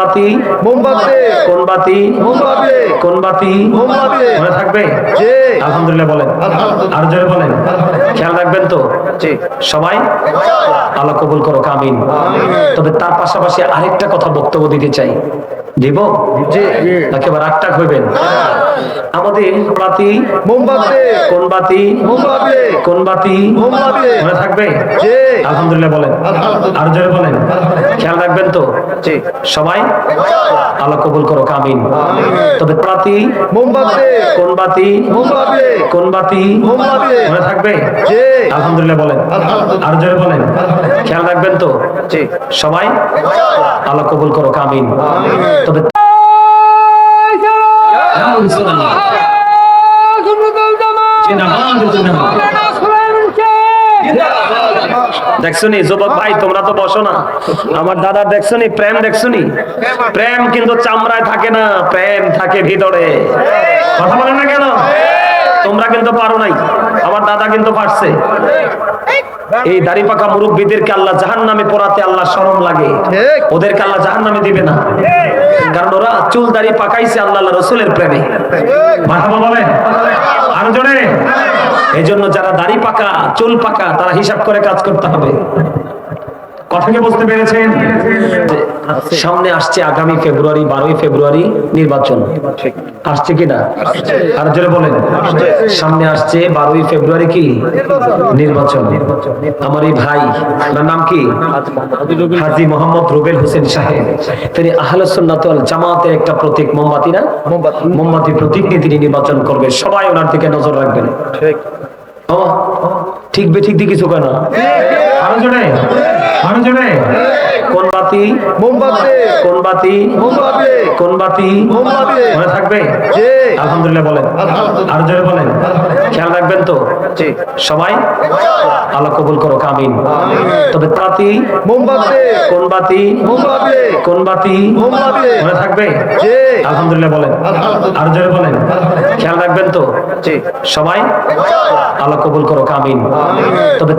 বাতি মোমবাতি কোন বাতি মোমবাতি কোন বাতি মোমবাতি মনে থাকবে জি আলহামদুলিল্লাহ বলেন আলহামদুলিল্লাহ আর জোরে বলেন খেয়াল রাখবেন তো জি সবাই আল্লাহ কবুল করো আমিন তবে তার পাশাপাশি আরেকটা কথা বক্তব্য দিতে চাই দিব জি একেবারে আটটা হইবেন আমাদের বাতি মোমবাতি কোন বাতি মোমবাতি কোন বাতি মোমবাতি মনে থাকবে জি আলহামদুলিল্লাহ বলেন আলহামদুলিল্লাহ আর জোরে বলেন খেয়াল রাখবেন তো জি সবাই আল্লাহ কবুল করো আমিন তবে বাতি মোমবাতি কোন বাতি মোমবাতি কোন বাতি মোমবাতি মনে থাকবে জি আলহামদুলিল্লাহ বলেন আলহামদুলিল্লাহ আর জোরে বলেন খেয়াল রাখবেন তো জি সবাই আল্লাহ কবুল করো আমিন তবে দেখছনি যুবক ভাই তোমরা তো বসো না আমার দাদা দেখছনি প্রেম দেখছনি প্রেম কিন্তু চামড়ায় থাকে না প্রেম থাকে ভিতরে কথা বলেন না কেন তোমরা কিন্তু পারো নাই আমার দাদা কিন্তু পারছে এই দাড়ি পাকা মুরব্বীদেরকে আল্লাহ জাহান্নামে পোড়াতে আল্লাহ শরম লাগে ঠিক ওদেরকে আল্লাহ জাহান্নামে দিবে না কারণ ওরা চুল দাড়ি পাকাইছে আল্লাহ রসুলের প্রেমে মারহাবা বলেন আর জোরে এই জন্য যারা দাড়ি পাকা চুল পাকা তারা হিসাব করে কাজ করতে হবে কথা কি বুঝতে পেরেছেন সামনে আসছে আগামী ফেব্রুয়ারি 12 ফেব্রুয়ারি নির্বাচন আসছে কিনা আর জোরে বলেন সামনে আসছে 12 ফেব্রুয়ারি কি নির্বাচন আমার এই ভাই তার নাম কি হাজী মোহাম্মদ রুবেল হোসেন সাহেব তিনি আহলে সুন্নাত ওয়াল জামাতের একটা প্রতীক মোমবাতি না মোমবাতি প্রতীক নিয়ে তিনি নির্বাচন করবে সবাই ওনার দিকে নজর রাখবেন ঠিক ঠিক বেঠিক দিয়ে কিছু কেন আরো জোরে কোন বাতি মোমবাতি কোন বাতি মোমবাতি কোন বাতি মোমবাতি মনে থাকবে জি আলহামদুলিল্লাহ বলেন আলহামদুলিল্লাহ আর জোরে বলেন খেয়াল রাখবেন তো জি সবাই আল্লাহ কবুল করো আমিন তবে বাতি মোমবাতি কোন বাতি মোমবাতি কোন বাতি মোমবাতি মনে থাকবে জি আলহামদুলিল্লাহ বলেন আলহামদুলিল্লাহ আর জোরে বলেন খেয়াল রাখবেন তো জি সবাই আল্লাহ কবুল করো আমিন তবে